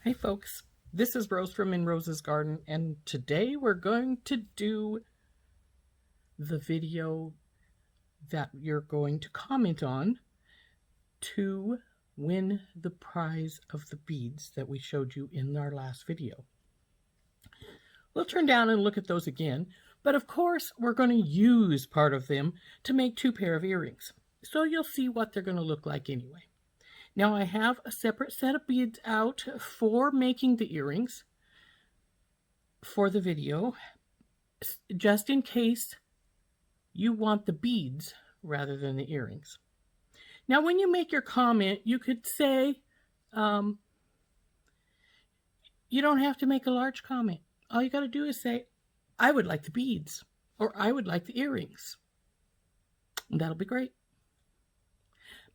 Hey folks, this is Rose from In Rose's Garden, and today we're going to do the video that you're going to comment on to win the prize of the beads that we showed you in our last video. We'll turn down and look at those again, but of course we're going to use part of them to make 2 pair of earrings, so you'll see what they're going to look like anyway. Now I have a separate set of beads out for making the earrings for the video, just in case you want the beads rather than the earrings. Now when you make your comment, you could say, you don't have to make a large comment. All you got to do is say, I would like the beads, or I would like the earrings. And that'll be great.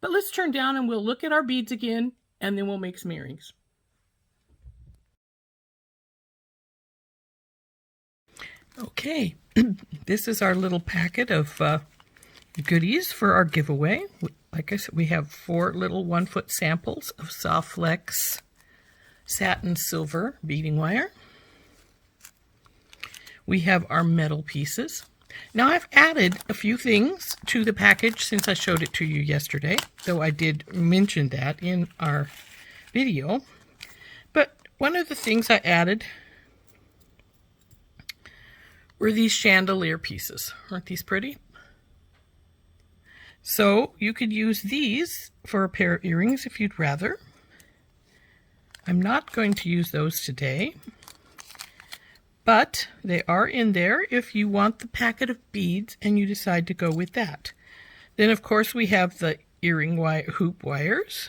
But let's turn down and we'll look at our beads again, and then we'll make some earrings. Okay, this is our little packet of goodies for our giveaway. Like I said, we have 4 little 1-foot samples of Soft Flex satin silver beading wire. We have our metal pieces. Now I've added a few things to the package since I showed it to you yesterday, though I did mention that in our video. But one of the things I added were these chandelier pieces. Aren't these pretty? So you could use these for a pair of earrings if you'd rather. I'm not going to use those today, but they are in there if you want the packet of beads and you decide to go with that. Then of course we have the earring hoop wires,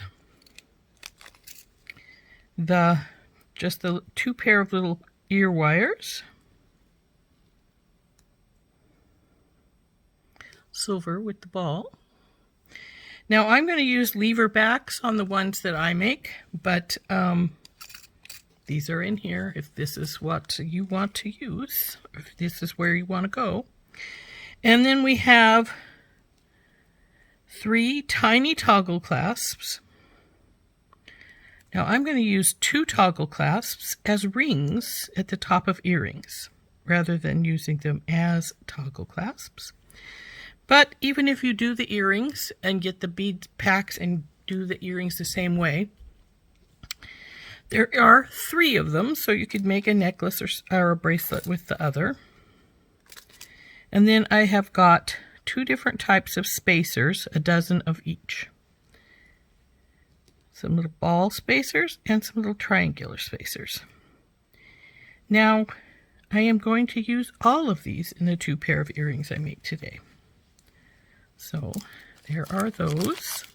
just the 2 pair of little ear wires, silver with the ball. Now I'm going to use lever backs on the ones that I make, but these are in here if this is what you want to use, if this is where you want to go. And then we have 3 tiny toggle clasps. Now I'm going to use 2 toggle clasps as rings at the top of earrings, rather than using them as toggle clasps. But even if you do the earrings and get the bead packs and do the earrings the same way, there are 3 of them, so you could make a necklace or a bracelet with the other. And then I have got 2 different types of spacers, a dozen of each. Some little ball spacers and some little triangular spacers. Now, I am going to use all of these in the 2 pair of earrings I make today. So there are those.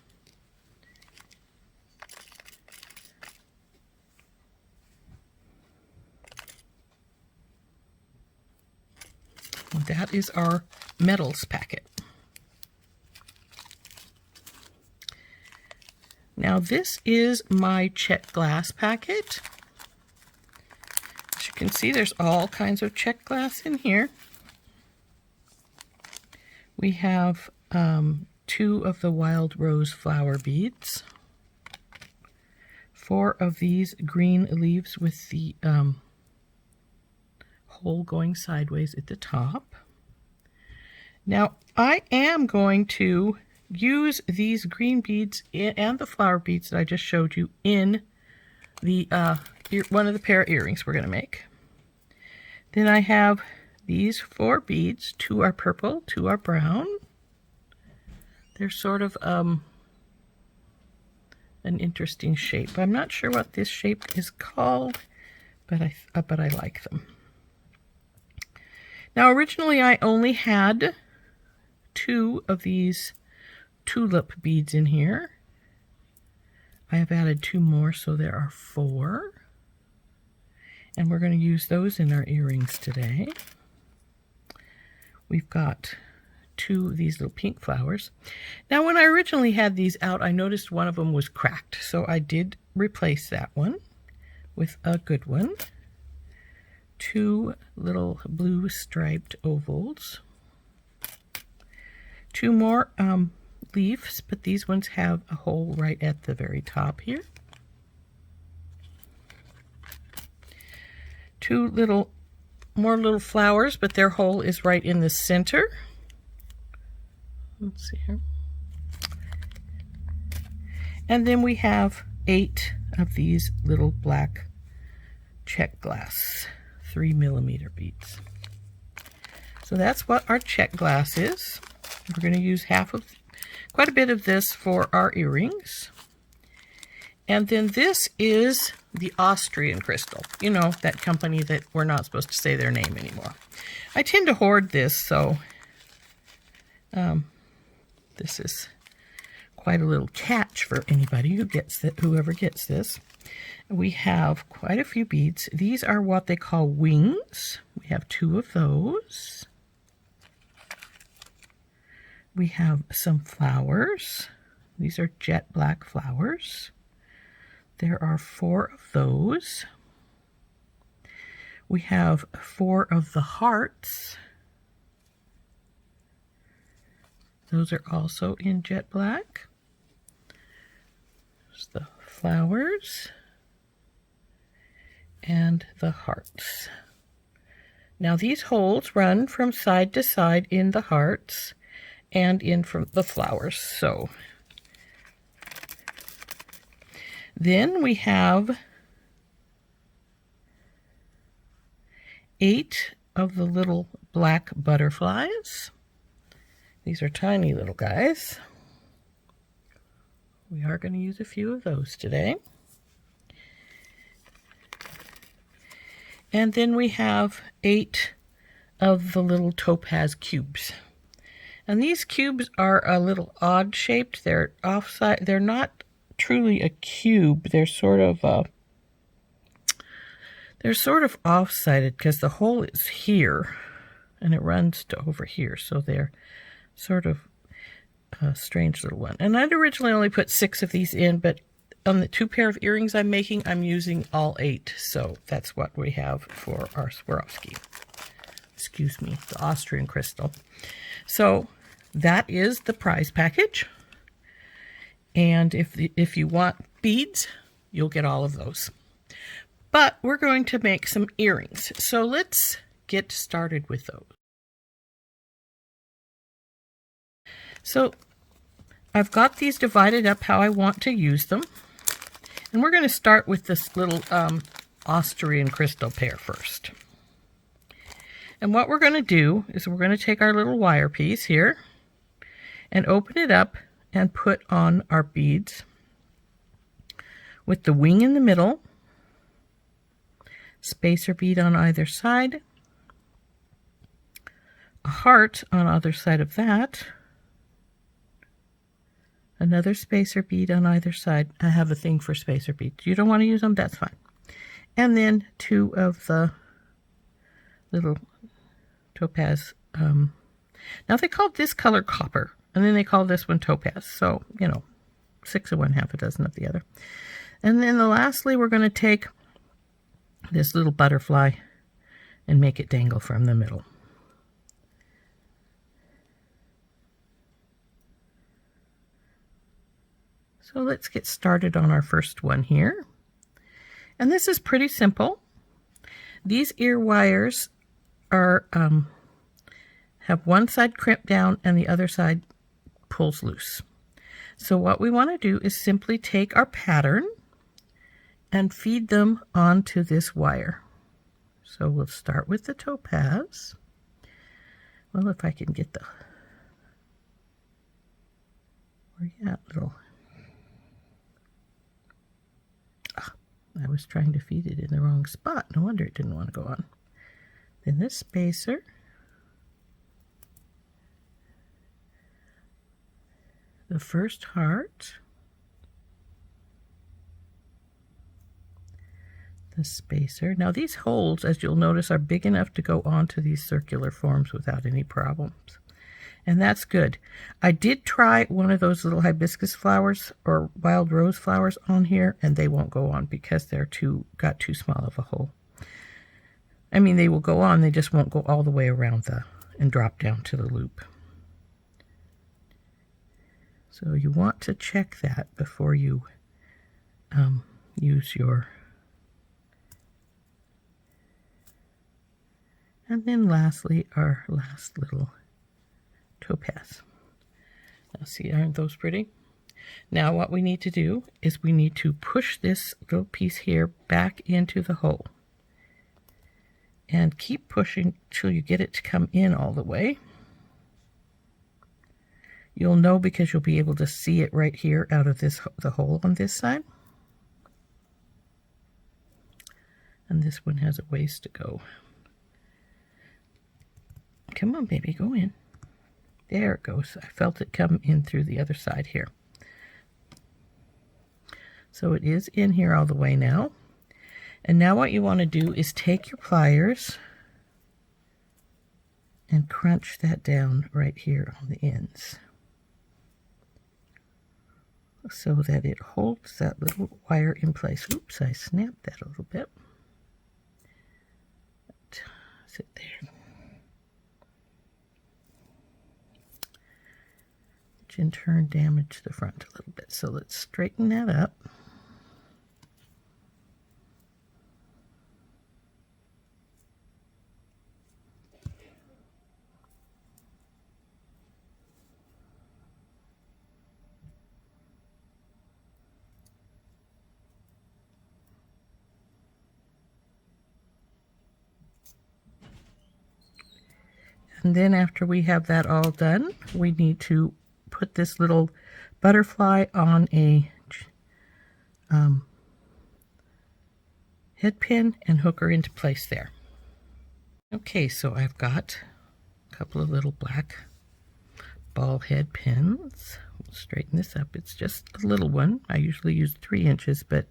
That is our metals packet. Now this is my check glass packet. As you can see, there's all kinds of check glass in here. We have 2 of the wild rose flower beads, 4 of these green leaves with the hole going sideways at the top. Now I am going to use these green beads and the flower beads that I just showed you in the one of the pair of earrings we're going to make. Then I have these 4 beads. 2 are purple, 2 are brown. They're sort of an interesting shape. I'm not sure what this shape is called, but I like them. Now originally I only had 2 of these tulip beads in here. I have added 2 more, so there are 4. And we're going to use those in our earrings today. We've got 2 of these little pink flowers. Now when I originally had these out, I noticed one of them was cracked, so I did replace that one with a good one. 2 little blue striped ovals. 2 more leaves, but these ones have a hole right at the very top here. two more little flowers, but their hole is right in the center. Let's see here. And then we have 8 of these little black check glass 3mm beads. So that's what our check glass is. We're going to use quite a bit of this for our earrings. And then this is the Austrian crystal. You know, that company that we're not supposed to say their name anymore. I tend to hoard this, so this is quite a little catch for anybody who gets it, whoever gets this. We have quite a few beads. These are what they call wings. We have 2 of those. We have some flowers. These are jet black flowers. There are 4 of those. We have 4 of the hearts. Those are also in jet black. There's the flowers and the hearts. Now these holes run from side to side in the hearts and in from the flowers. So then we have 8 of the little black butterflies. These are tiny little guys. We are going to use a few of those today. And then we have 8 of the little topaz cubes. And these cubes are a little odd shaped. They're offside. They're not truly a cube. They're sort of off-sided because the hole is here and it runs to over here. So they're sort of a strange little one. And I'd originally only put 6 of these in, but on the 2 pair of earrings I'm making, I'm using all 8. So that's what we have for our Swarovski. Excuse me, the Austrian crystal. So that is the prize package. And if you want beads, you'll get all of those. But we're going to make some earrings. So let's get started with those. So I've got these divided up how I want to use them. And we're going to start with this little Austrian crystal pair first. And what we're going to do is we're going to take our little wire piece here and open it up and put on our beads with the wing in the middle, spacer bead on either side, a heart on either side of that, another spacer bead on either side. I have a thing for spacer beads. You don't want to use them, that's fine. And then 2 of the little topaz. Now they call this color copper, and then they call this one topaz. So, you know, 6 of one, half a dozen of the other. And then lastly, we're going to take this little butterfly and make it dangle from the middle. So let's get started on our first one here. And this is pretty simple. These ear wires are have one side crimped down and the other side pulls loose. So what we want to do is simply take our pattern and feed them onto this wire. So we'll start with the topaz. Well, if I can get the, where you at, little? I was trying to feed it in the wrong spot. No wonder it didn't want to go on. Then this spacer. The first heart. The spacer. Now these holes, as you'll notice, are big enough to go onto these circular forms without any problems. And that's good. I did try one of those little hibiscus flowers or wild rose flowers on here, and they won't go on because they're got too small of a hole. I mean, they will go on, they just won't go all the way around and drop down to the loop. So you want to check that before you use your And then lastly, our last little topaz. Now see, aren't those pretty? Now what we need to do is we need to push this little piece here back into the hole. And keep pushing till you get it to come in all the way. You'll know because you'll be able to see it right here out of the hole on this side. And this one has a ways to go. Come on, baby, go in. There it goes. I felt it come in through the other side here. So it is in here all the way now. And now what you want to do is take your pliers and crunch that down right here on the ends, so that it holds that little wire in place. Oops, I snapped that a little bit. Sit there. Which in turn damaged the front a little bit. So let's straighten that up. And then after we have that all done, we need to put this little butterfly on a head pin and hook her into place there. Okay, so I've got a couple of little black ball head pins. We'll straighten this up. It's just a little one. I usually use 3 inches, but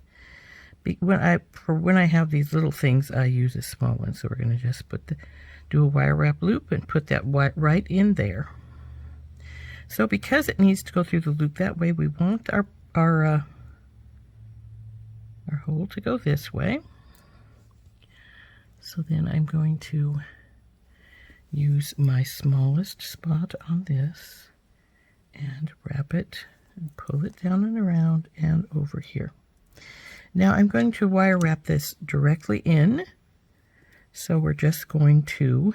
when I have these little things, I use a small one. So we're going to just do a wire wrap loop and put that right in there. So because it needs to go through the loop that way, we want our hole to go this way. So then I'm going to use my smallest spot on this and wrap it and pull it down and around and over here. Now I'm going to wire wrap this directly in. So we're just going to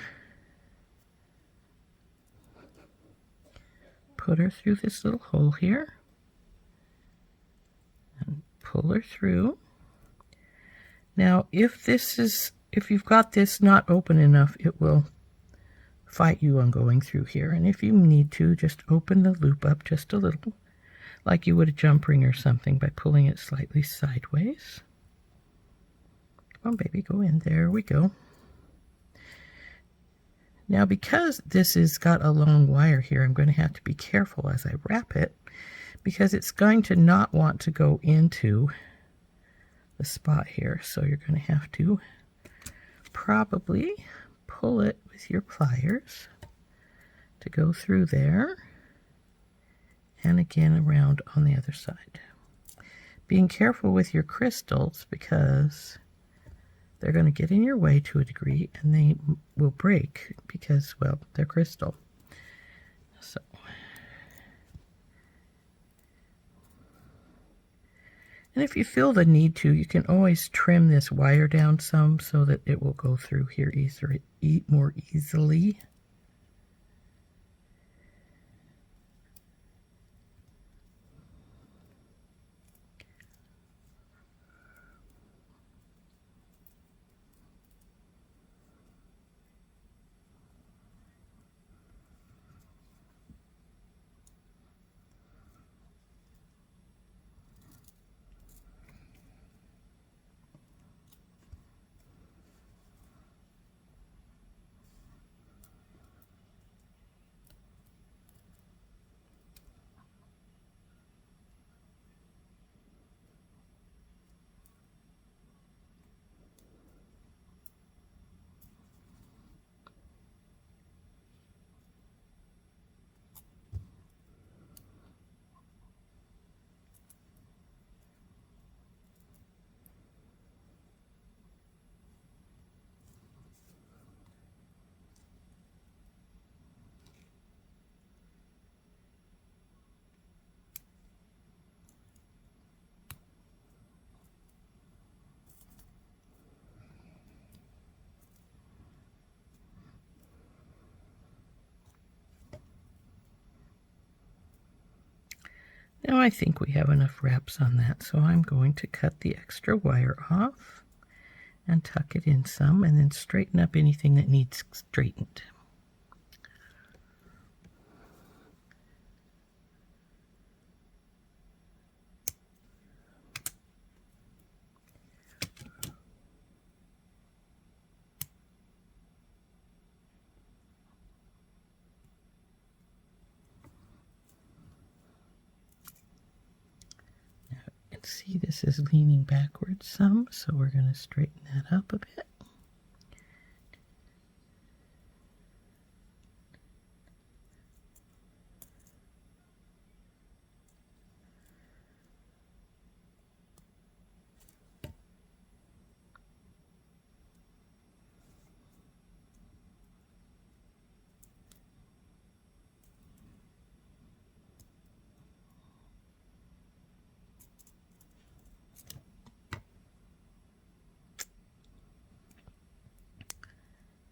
put her through this little hole here and pull her through. Now if you've got this not open enough, it will fight you on going through here. And if you need to, just open the loop up just a little, like you would a jump ring or something, by pulling it slightly sideways. Come on, baby, go in. There we go. Now because this has got a long wire here, I'm going to have to be careful as I wrap it, because it's going to not want to go into the spot here. So you're going to have to probably pull it with your pliers to go through there, and again around on the other side. Being careful with your crystals, because they're going to get in your way to a degree, and they will break because, well, they're crystal. So, and if you feel the need to, you can always trim this wire down some so that it will go through here more easily. Now I think we have enough wraps on that, so I'm going to cut the extra wire off and tuck it in some, and then straighten up anything that needs straightened. See, this is leaning backwards some, so we're going to straighten that up a bit.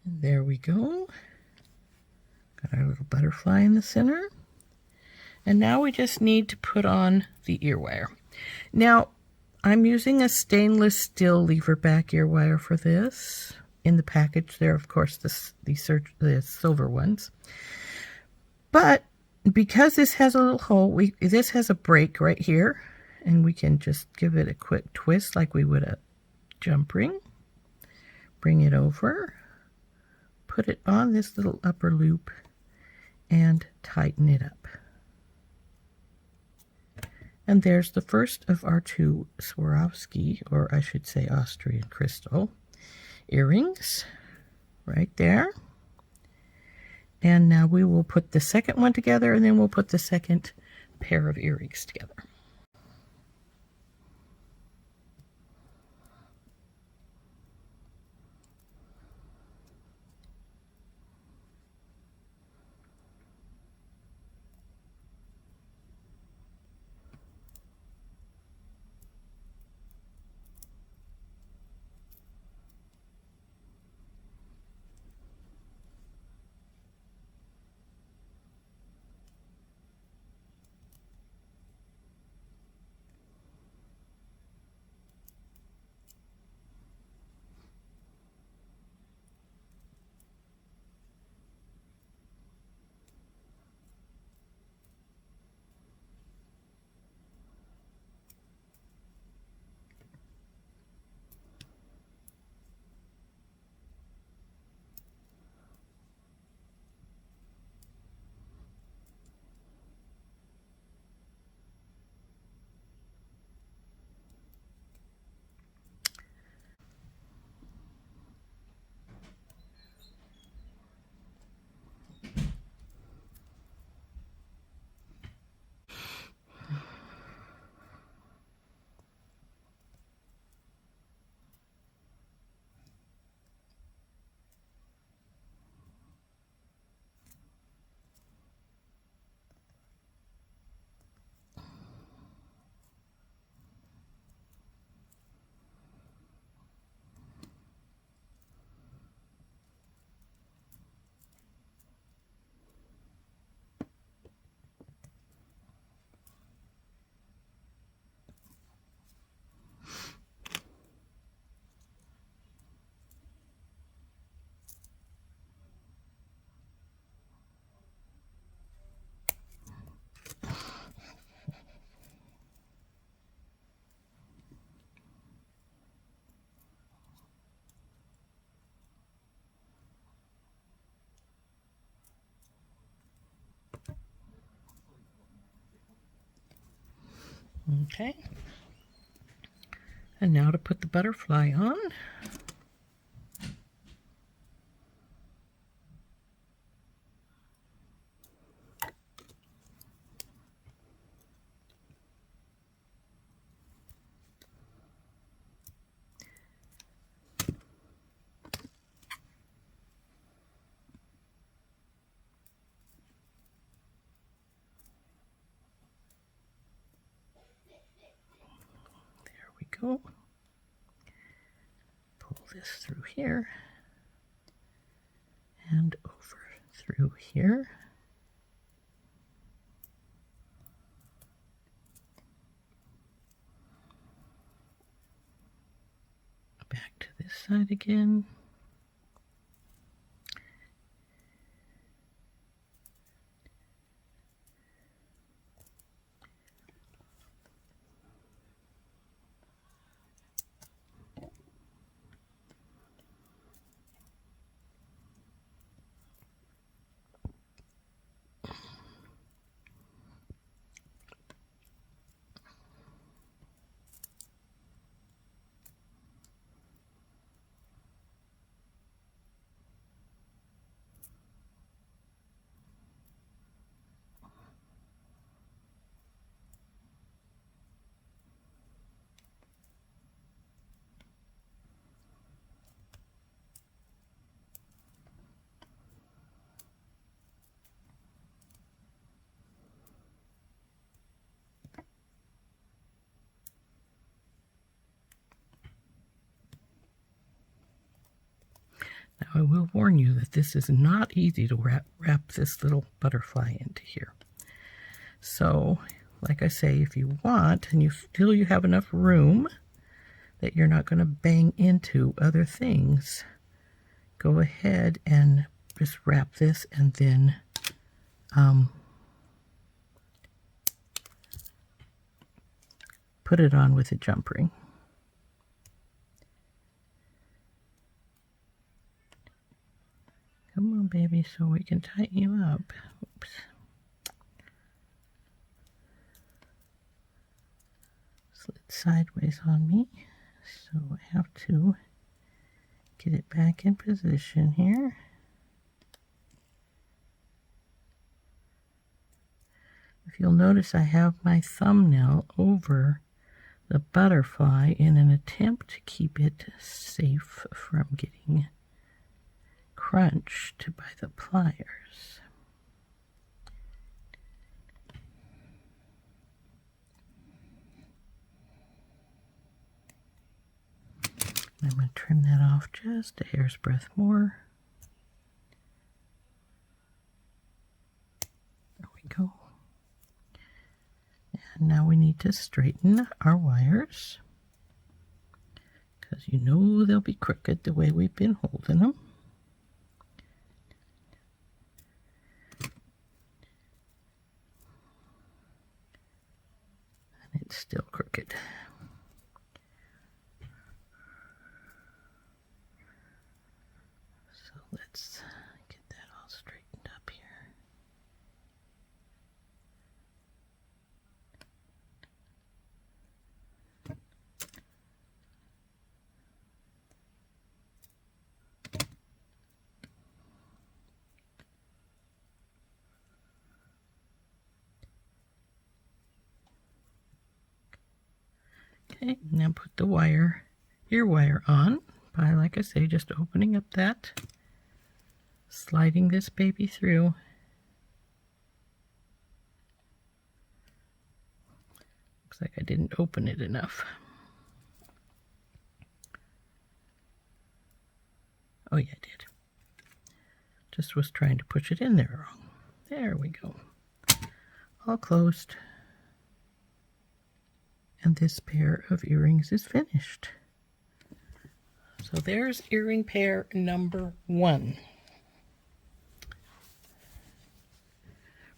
And there we go. Got our little butterfly in the center. And now we just need to put on the ear wire. Now, I'm using a stainless steel lever back ear wire for this. In the package there, of course, the silver ones. But because this has a little hole, this has a break right here, and we can just give it a quick twist like we would a jump ring. Bring it over, put it on this little upper loop, and tighten it up. And there's the first of our two Swarovski, or I should say Austrian crystal, earrings right there. And now we will put the second one together, and then we'll put the second pair of earrings together. Okay. And now to put the butterfly on. Go. Pull this through here and over through here. back to this side again. Now I will warn you that this is not easy to wrap this little butterfly into here. So, like I say, if you want and you feel you have enough room that you're not going to bang into other things, go ahead and just wrap this and then put it on with a jump ring. Come on, baby, so we can tighten you up. Oops. Slid sideways on me, so I have to get it back in position here. If you'll notice, I have my thumbnail over the butterfly in an attempt to keep it safe from getting crunched by the pliers. I'm going to trim that off just a hair's breadth more. There we go. And now we need to straighten our wires, because you know they'll be crooked the way we've been holding them. And it's still crooked. So let's get that all straightened up here. Okay, now put the ear wire on by, like I say, just opening up that, sliding this baby through. Looks like I didn't open it enough. Oh yeah, I did. Just was trying to push it in there wrong. There we go. All closed. And this pair of earrings is finished. So there's earring pair number 1.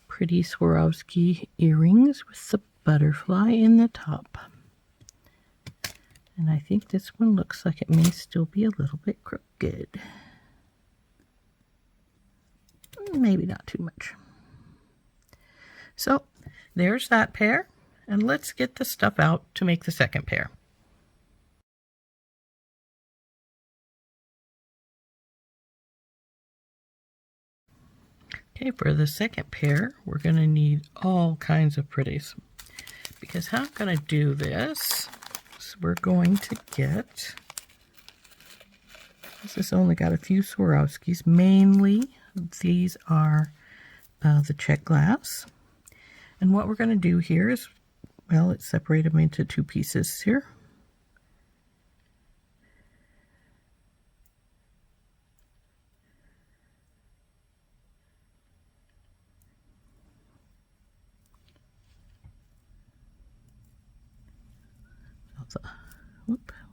Pretty Swarovski earrings with the butterfly in the top. And I think this one looks like it may still be a little bit crooked. Maybe not too much. So there's that pair. And let's get the stuff out to make the second pair. Okay, for the second pair, we're going to need all kinds of pretties. Because how I'm going to do this is we're going to get, this has only got a few Swarovskis. Mainly, these are the check glass. And what we're going to do here is, well, let's separate them into 2 pieces here.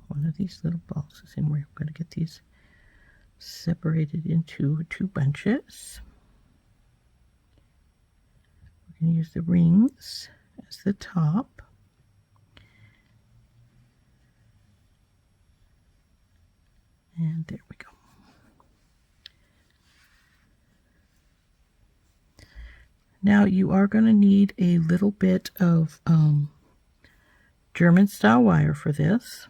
one of these little balls is in. We're going to get these separated into 2 bunches. We're going to use the rings as the top. And there we go. Now you are going to need a little bit of German style wire for this.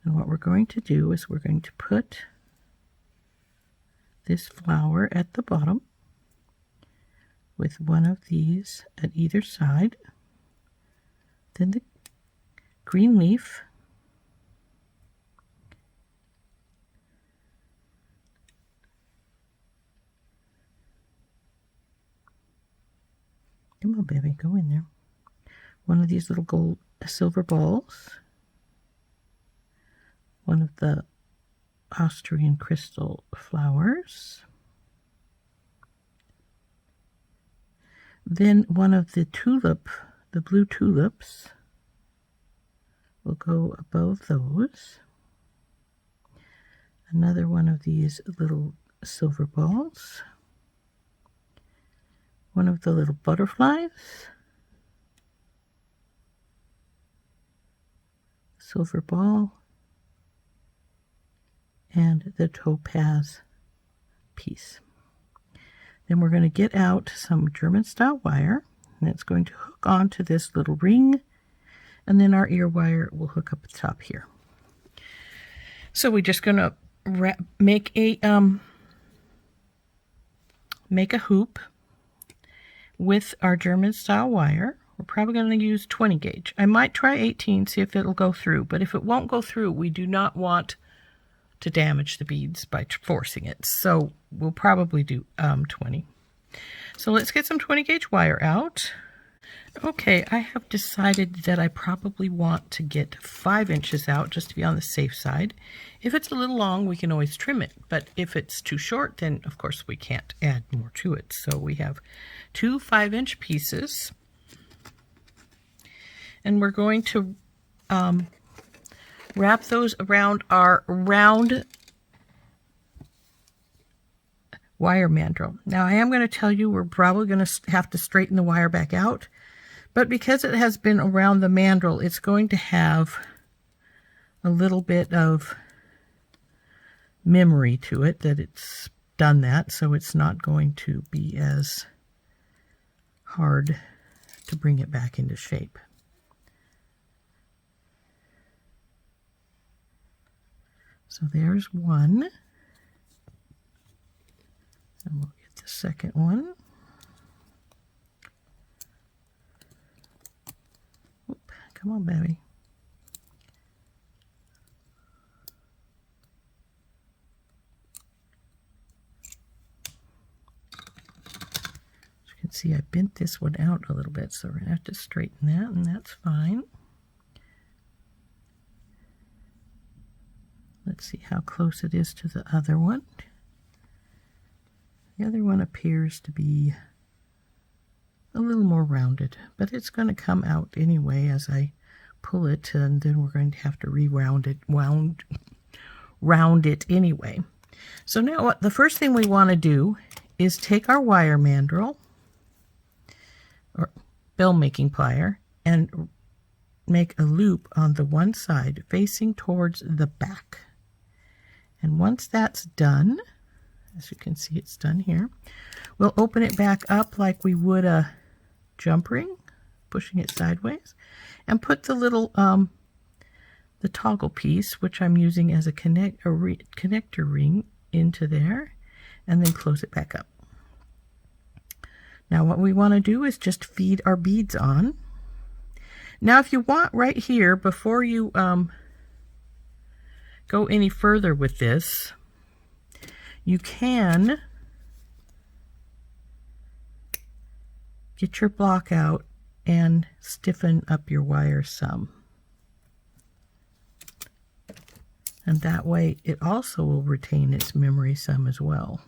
And what we're going to do is we're going to put this flower at the bottom with one of these at either side. Then the green leaf. Come on, baby, go in there. One of these little silver balls. One of the Austrian crystal flowers. Then one of the blue tulips will go above those. Another one of these little silver balls. One of the little butterflies. Silver ball. And the topaz piece. Then we're going to get out some German style wire, and it's going to hook onto this little ring, and then our ear wire will hook up at the top here. So we're just going to make a hoop with our German style wire. We're probably going to use 20 gauge. I might try 18, see if it'll go through, but if it won't go through, we do not want to damage the beads by forcing it. So we'll probably do 20. So let's get some 20 gauge wire out. Okay, I have decided that I probably want to get 5 inches out just to be on the safe side. If it's a little long, we can always trim it, but if it's too short, then of course we can't add more to it. So we have 2 5-inch pieces, and we're going to wrap those around our round wire mandrel. Now I am going to tell you we're probably going to have to straighten the wire back out, but because it has been around the mandrel, it's going to have a little bit of memory to it that it's done that, so it's not going to be as hard to bring it back into shape. So there's one, and we'll get the second one. Oop, come on, baby. As you can see, I bent this one out a little bit, so we're going to have to straighten that, and that's fine. Let's see how close it is to the other one. The other one appears to be a little more rounded, but it's going to come out anyway as I pull it, and then we're going to have to round it anyway. So now the first thing we want to do is take our wire mandrel, or bell making plier, and make a loop on the one side facing towards the back. And once that's done, as you can see it's done here, we'll open it back up like we would a jump ring, pushing it sideways, and put the little the toggle piece, which I'm using as a connector ring, into there, and then close it back up. Now what we want to do is just feed our beads on. Now if you want, right here, before you go any further with this, you can get your block out and stiffen up your wire some. And that way it also will retain its memory some as well.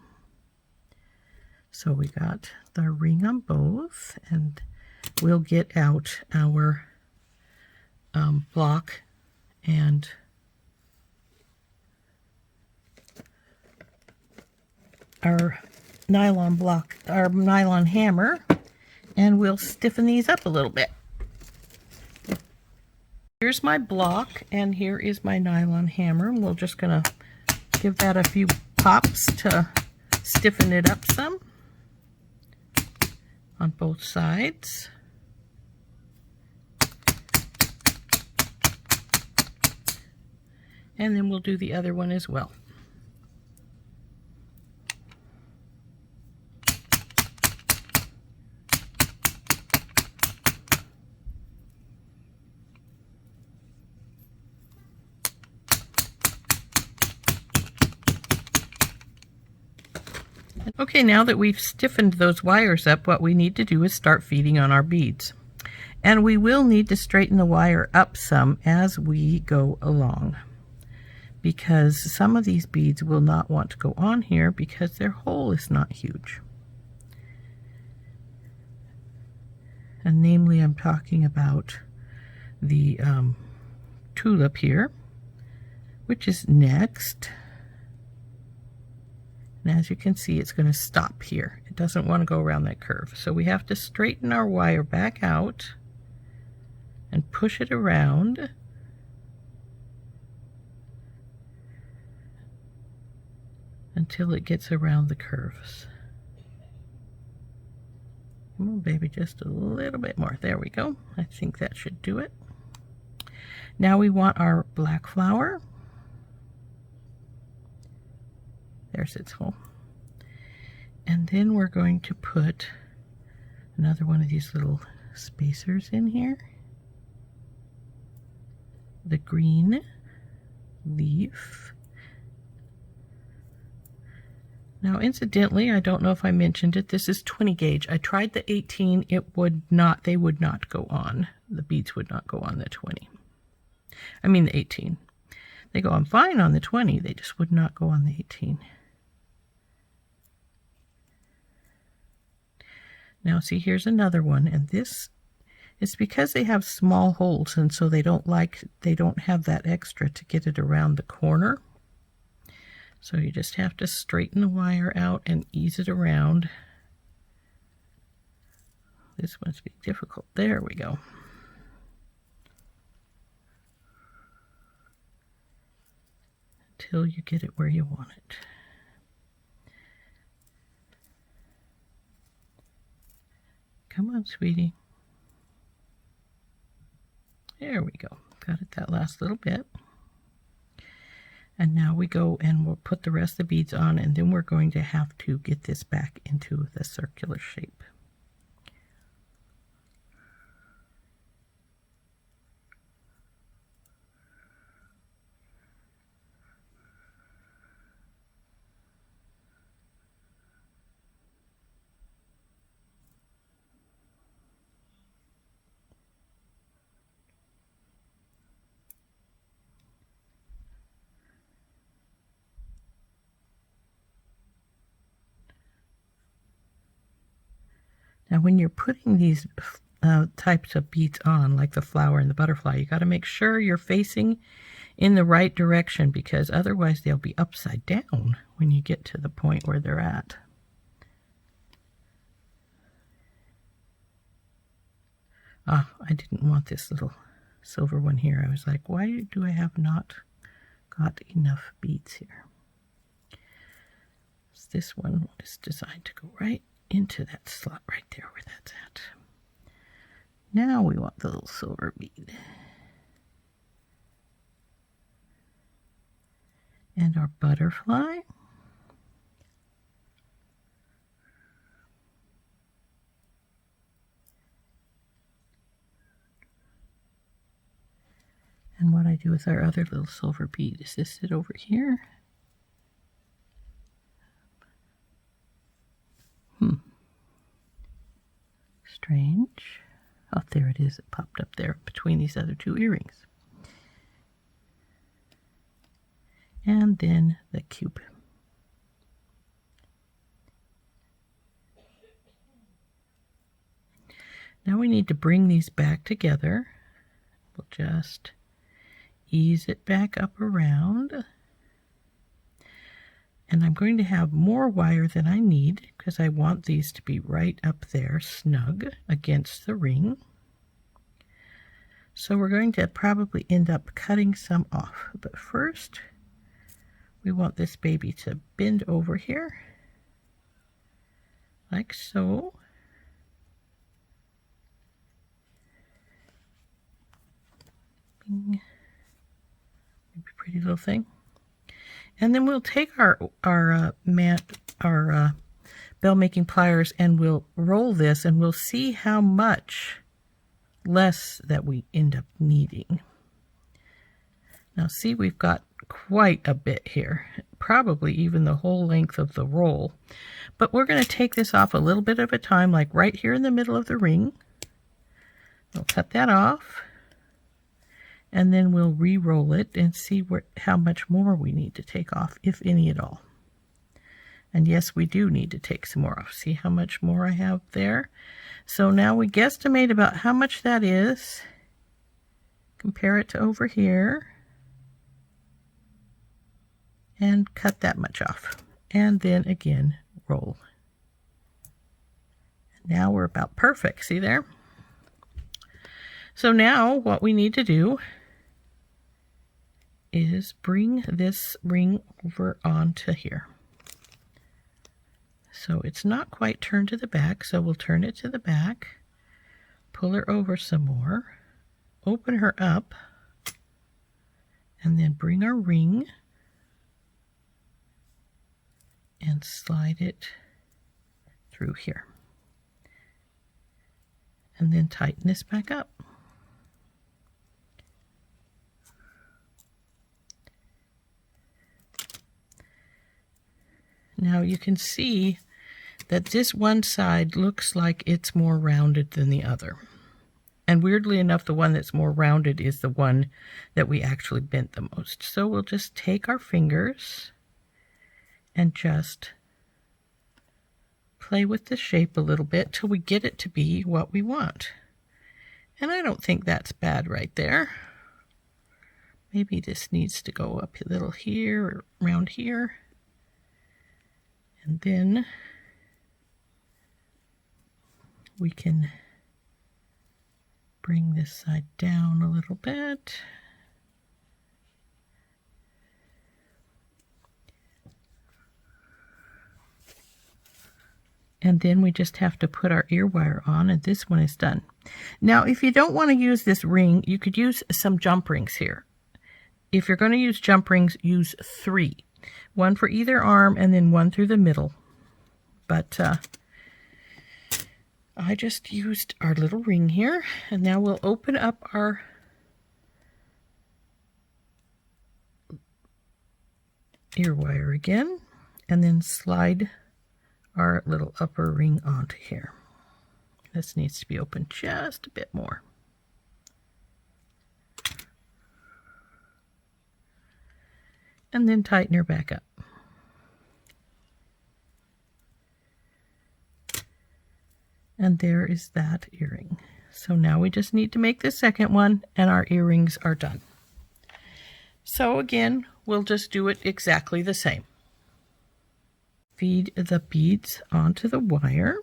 So we got the ring on both, and we'll get out our block and our nylon block, our nylon hammer, and we'll stiffen these up a little bit. Here's my block, and here is my nylon hammer. And we're just gonna give that a few pops to stiffen it up some on both sides. And then we'll do the other one as well. Okay, now that we've stiffened those wires up, what we need to do is start feeding on our beads. And we will need to straighten the wire up some as we go along, because some of these beads will not want to go on here because their hole is not huge. And namely, I'm talking about the tulip here, which is next. And as you can see, it's going to stop here. It doesn't want to go around that curve. So we have to straighten our wire back out and push it around. Until it gets around the curves. Come on, baby, just a little bit more. There we go. I think that should do it. Now we want our black flower. There's its hole. And then we're going to put another one of these little spacers in here. The green leaf. Now, incidentally, I don't know if I mentioned it, this is 20 gauge. I tried the 18, they would not go on. The beads would not go on the 20. I mean the 18. They go on fine on the 20, they just would not go on the 18. Now see, here's another one, and this is because they have small holes, and so they don't have that extra to get it around the corner. So you just have to straighten the wire out and ease it around. This must be difficult. There we go. Until you get it where you want it. Come on, sweetie. There we go. Got it that last little bit. And now we go and we'll put the rest of the beads on, and then we're going to have to get this back into the circular shape. Now when you're putting these types of beads on, like the flower and the butterfly, you got to make sure you're facing in the right direction, because otherwise they'll be upside down when you get to the point where they're at. Ah, I didn't want this little silver one here. I was like, why do I have not got enough beads here? So this one is designed to go right into that slot right there where that's at. Now we want the little silver bead. And our butterfly. And what I do with our other little silver bead is this sit over here. Strange. Oh, there it is. It popped up there between these other two earrings. And then the cube. Now we need to bring these back together. We'll just ease it back up around. And I'm going to have more wire than I need because I want these to be right up there, snug against the ring. So we're going to probably end up cutting some off. But first, we want this baby to bend over here, like so. Bing. Pretty little thing. And then we'll take our bell making pliers and we'll roll this and we'll see how much less that we end up needing. Now see, we've got quite a bit here, probably even the whole length of the roll. But we're going to take this off a little bit at a time, like right here in the middle of the ring. We'll cut that off. And then we'll re-roll it and see how much more we need to take off, if any at all. And yes, we do need to take some more off. See how much more I have there? So now we guesstimate about how much that is. Compare it to over here. And cut that much off. And then again, roll. Now we're about perfect. See there? So now what we need to do is bring this ring over onto here. So it's not quite turned to the back, so we'll turn it to the back, pull her over some more, open her up, and then bring our ring and slide it through here. And then tighten this back up. Now you can see that this one side looks like it's more rounded than the other. And weirdly enough, the one that's more rounded is the one that we actually bent the most. So we'll just take our fingers and just play with the shape a little bit till we get it to be what we want. And I don't think that's bad right there. Maybe this needs to go up a little here or around here. And then we can bring this side down a little bit. And then we just have to put our ear wire on, and this one is done. Now, if you don't want to use this ring, you could use some jump rings here. If you're going to use jump rings, use 3. One for either arm and then one through the middle. But I just used our little ring here, and now we'll open up our ear wire again and then slide our little upper ring onto here. This needs to be open just a bit more. And then tighten her back up. And there is that earring. So now we just need to make the second one and our earrings are done. So again, we'll just do it exactly the same. Feed the beads onto the wire.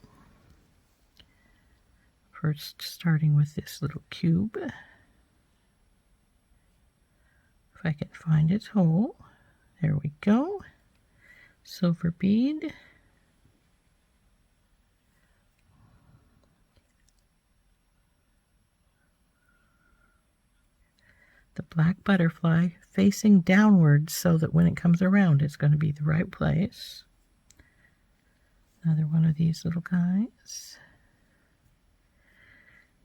First starting with this little cube. If I can find its hole. There we go. Silver bead. The black butterfly facing downwards so that when it comes around it's going to be the right place. Another one of these little guys.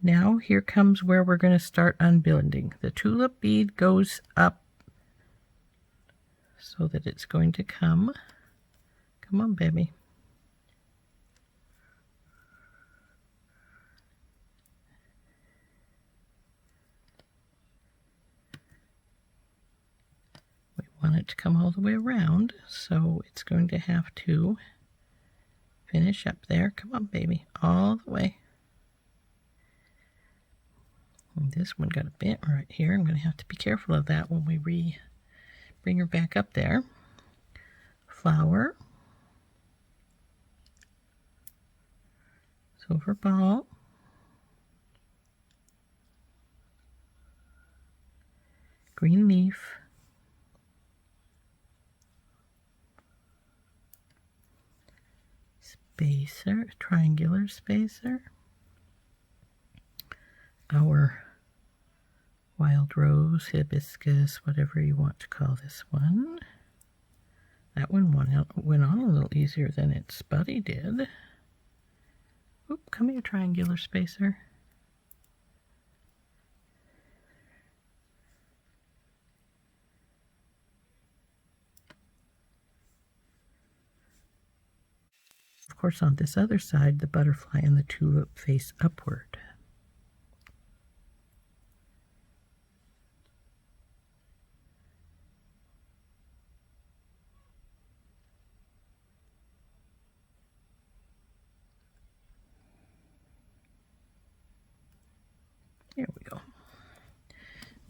Now here comes where we're going to start unbinding. The tulip bead goes up so that it's going to come. Come on, baby. We want it to come all the way around, so it's going to have to finish up there. Come on, baby, all the way. And this one got a bent right here. I'm going to have to be careful of that when we bring her back up there. Flower. Silver ball. Green leaf. Spacer, triangular spacer. Our wild rose, hibiscus, whatever you want to call this one. That one went on a little easier than its buddy did. Oop, come here, triangular spacer. Of course, on this other side, the butterfly and the tulip face upward. There we go.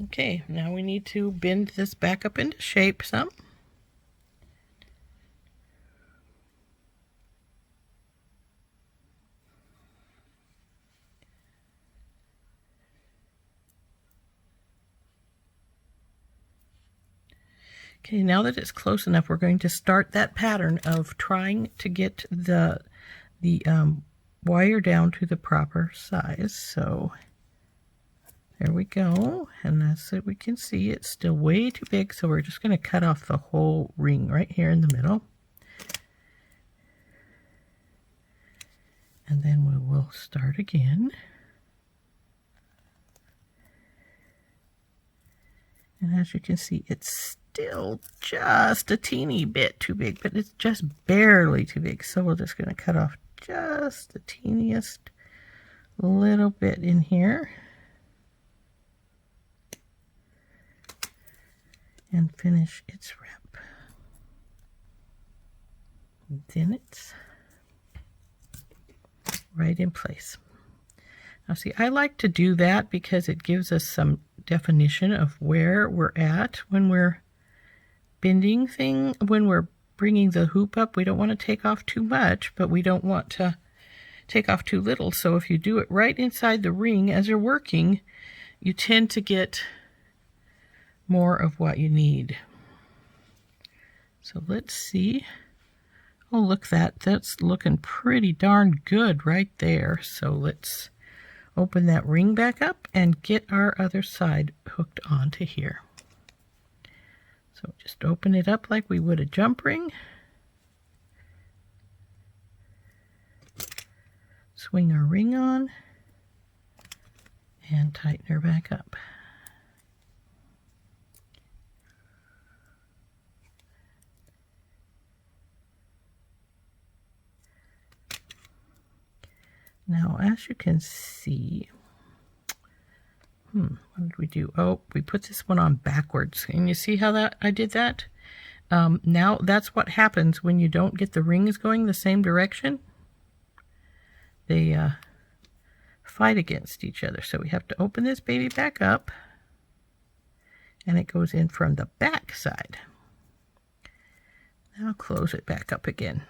Okay, now we need to bend this back up into shape some. Okay, now that it's close enough, we're going to start that pattern of trying to get the wire down to the proper size. So there we go. And as we can see, it's still way too big. So we're just going to cut off the whole ring right here in the middle. And then we will start again. And as you can see, it's still just a teeny bit too big, but it's just barely too big. So we're just going to cut off just the teeniest little bit in here. And finish its wrap. And then it's right in place. Now see, I like to do that because it gives us some definition of where we're at when we're bending when we're bringing the hoop up. We don't want to take off too much, but we don't want to take off too little. So if you do it right inside the ring as you're working, you tend to get more of what you need. So let's see. Oh, look, that's looking pretty darn good right there. So let's open that ring back up and get our other side hooked onto here. So just open it up like we would a jump ring. Swing our ring on and tighten her back up. Now, as you can see, what did we do? Oh, we put this one on backwards. And you see how I did that? Now, that's what happens when you don't get the rings going the same direction. They fight against each other. So we have to open this baby back up. And it goes in from the back side. Now close it back up again.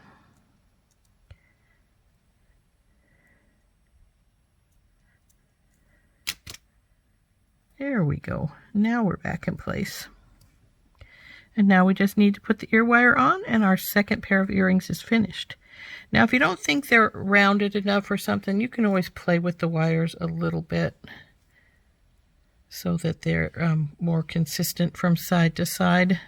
There we go. Now we're back in place. And now we just need to put the ear wire on and our second pair of earrings is finished. Now if you don't think they're rounded enough or something, you can always play with the wires a little bit so that they're more consistent from side to side.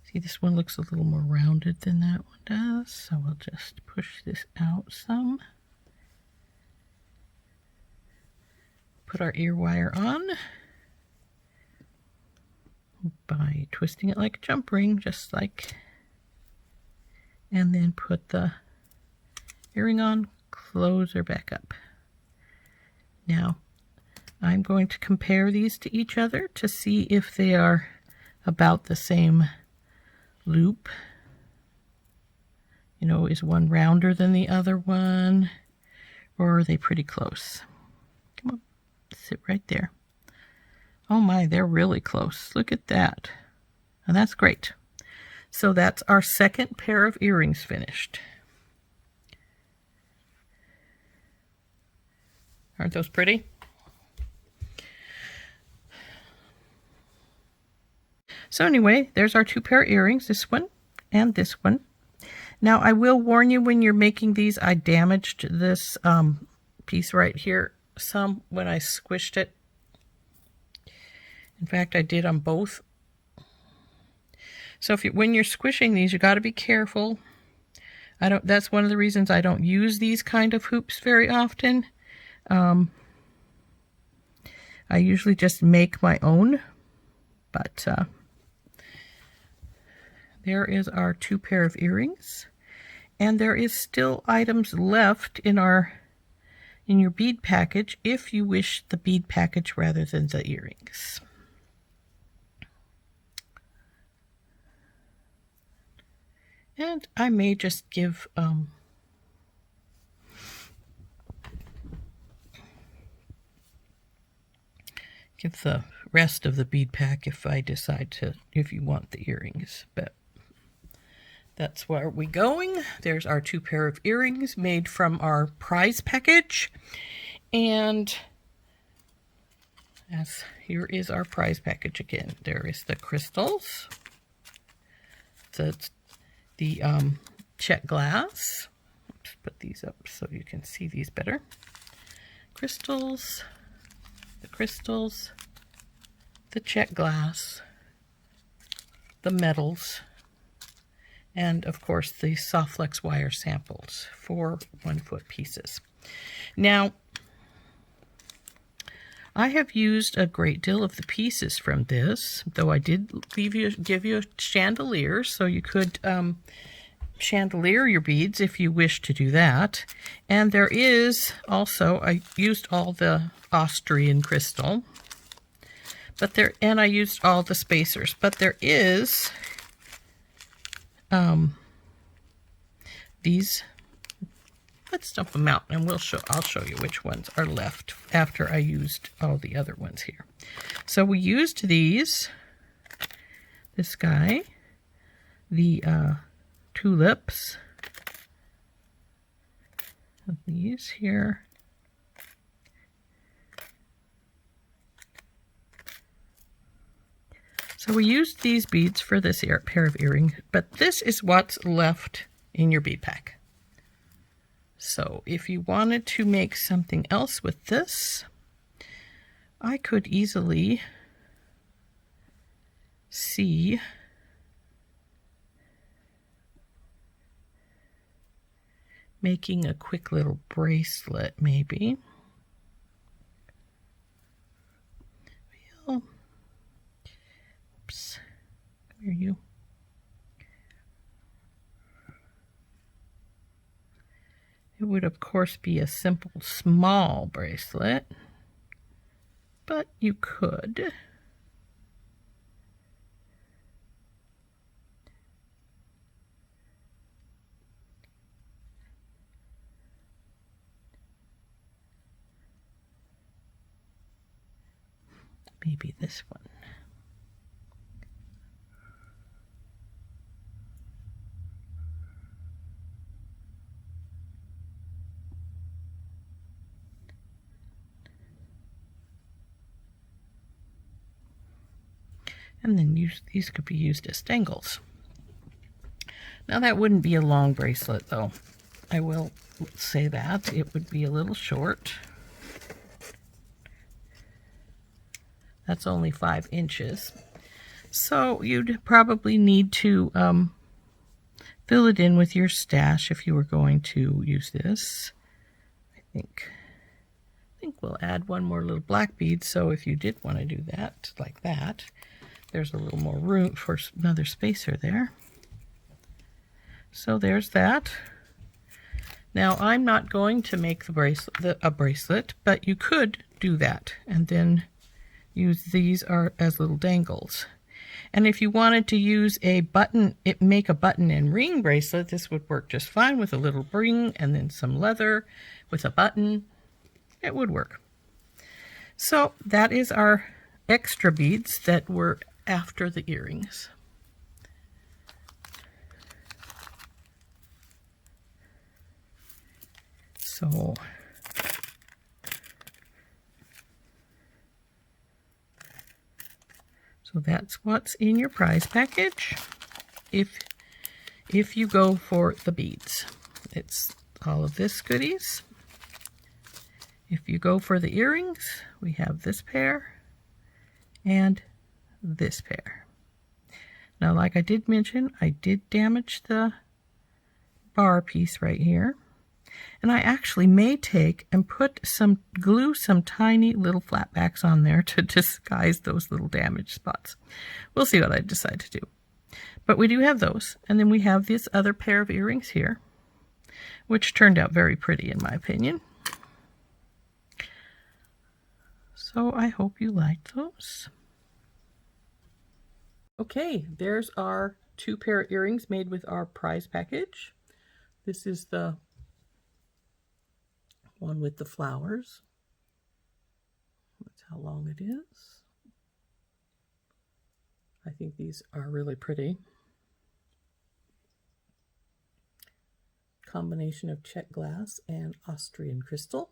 See, this one looks a little more rounded than that one does, so we'll just push this out some. Put our ear wire on by twisting it like a jump ring, just like, and then put the earring on, close her back up. Now, I'm going to compare these to each other to see if they are about the same loop, You know, is one rounder than the other one? Or are they pretty close? Come on, sit right there. Oh my, they're really close. Look at that. And that's great. So that's our second pair of earrings finished. Aren't those pretty? So anyway, there's our 2 pair of earrings, this one and this one. Now I will warn you, when you're making these, I damaged this piece right here some when I squished it. In fact, I did on both. So when you're squishing these, you got to be careful. That's one of the reasons I don't use these kind of hoops very often. I usually just make my own, but there is our 2 pair of earrings, and there is still items left in your bead package if you wish the bead package rather than the earrings. And I may just give the rest of the bead pack if I decide to, if you want the earrings, but that's where we're going. There's our 2 pair of earrings made from our prize package. And here is our prize package again. There is the crystals, the check glass. Let's put these up so you can see these better. Crystals, the check glass, the metals, and of course the Softflex wire samples for 1-foot pieces. Now, I have used a great deal of the pieces from this, though I did give you a chandelier, so you could chandelier your beads if you wish to do that. And there is also, I used all the Austrian crystal, and I used all the spacers, but there is these. Let's dump them out, and I'll show you which ones are left after I used all the other ones here. So we used this guy, the tulips, these here, so we used these beads for this pair of earrings, but this is what's left in your bead pack. So if you wanted to make something else with this, I could easily see making a quick little bracelet, maybe. Oops. Come here, you. It would, of course, be a simple small bracelet, but you could. Maybe this one. And then these could be used as dangles. Now that wouldn't be a long bracelet, though. I will say that. It would be a little short. That's only 5 inches. So you'd probably need to fill it in with your stash if you were going to use this. I think we'll add one more little black bead, so if you did want to do that, like that, there's a little more room for another spacer there. So there's that. Now I'm not going to make a bracelet, but you could do that and then use these as little dangles. And if you wanted to use a button, make a button and ring bracelet, this would work just fine with a little ring and then some leather with a button. It would work. So that is our extra beads that were after the earrings. So that's what's in your prize package if you go for the beads. It's all of this goodies. If you go for the earrings, we have this pair and this pair. Now, like I did mention, I did damage the bar piece right here. And I actually may take and glue some tiny little flatbacks on there to disguise those little damaged spots. We'll see what I decide to do. But we do have those. And then we have this other pair of earrings here, which turned out very pretty in my opinion. So I hope you like those. Okay, there's our 2 pair of earrings made with our prize package. This is the one with the flowers. That's how long it is. I think these are really pretty. Combination of Czech glass and Austrian crystal.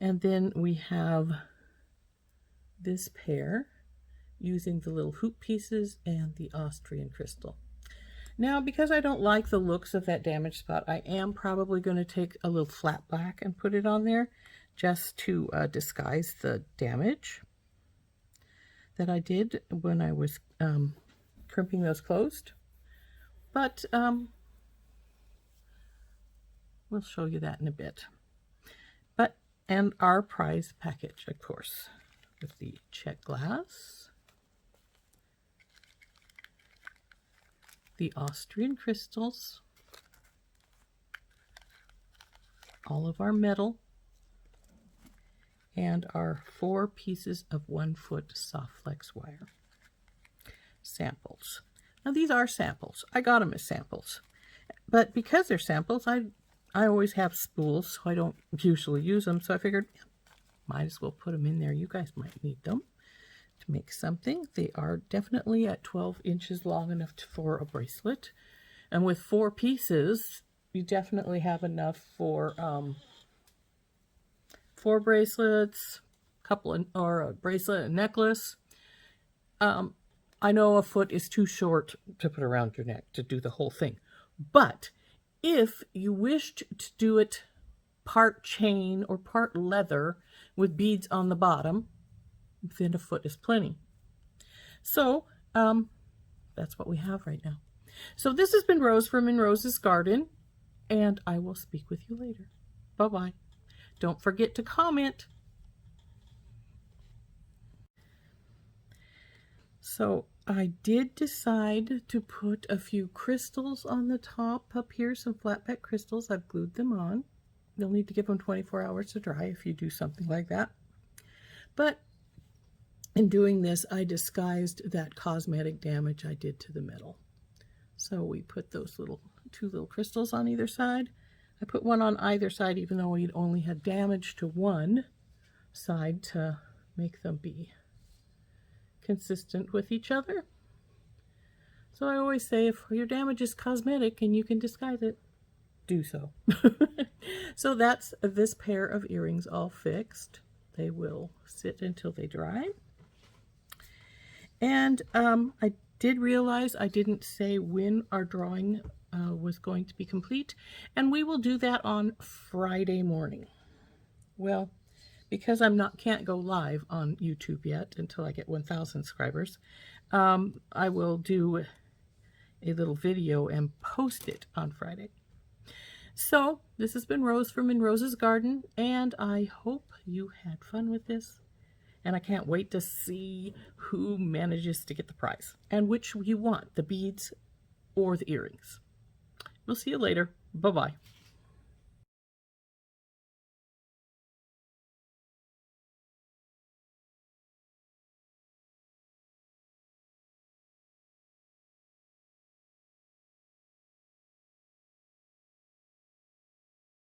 And then we have this pair using the little hoop pieces and the Austrian crystal. Now, because I don't like the looks of that damaged spot, I am probably going to take a little flat back and put it on there just to disguise the damage that I did when I was crimping those closed. But we'll show you that in a bit. And our prize package, of course, with the Czech glass, the Austrian crystals, all of our metal, and our 4 pieces of 1-foot soft flex wire. Samples. Now these are samples. I got them as samples. But because they're samples, I always have spools, so I don't usually use them. So I figured, might as well put them in there. You guys might need them to make something. They are definitely at 12 inches long enough for a bracelet. And with 4 pieces, you definitely have enough for 4 bracelets, or a bracelet and necklace. I know a foot is too short to put around your neck to do the whole thing. But if you wished to do it part chain or part leather with beads on the bottom, then a foot is plenty. So that's what we have right now. So this has been Rose from In Rose's Garden, and I will speak with you later. Bye-bye. Don't forget to comment. So I did decide to put a few crystals on the top up here, some flatback crystals. I've glued them on. You'll need to give them 24 hours to dry if you do something like that. But in doing this, I disguised that cosmetic damage I did to the metal. So we put those 2 little crystals on either side. I put one on either side, even though we'd only had damage to one side to make them be consistent with each other. So I always say, if your damage is cosmetic and you can disguise it, do so. So that's this pair of earrings all fixed. They will sit until they dry. And I did realize I didn't say when our drawing was going to be complete, and we will do that on Friday morning. Well, because can't go live on YouTube yet until I get 1,000 subscribers, I will do a little video and post it on Friday. So this has been Rose from In Rose's Garden, and I hope you had fun with this. And I can't wait to see who manages to get the prize and which you want, the beads or the earrings. We'll see you later. Bye-bye.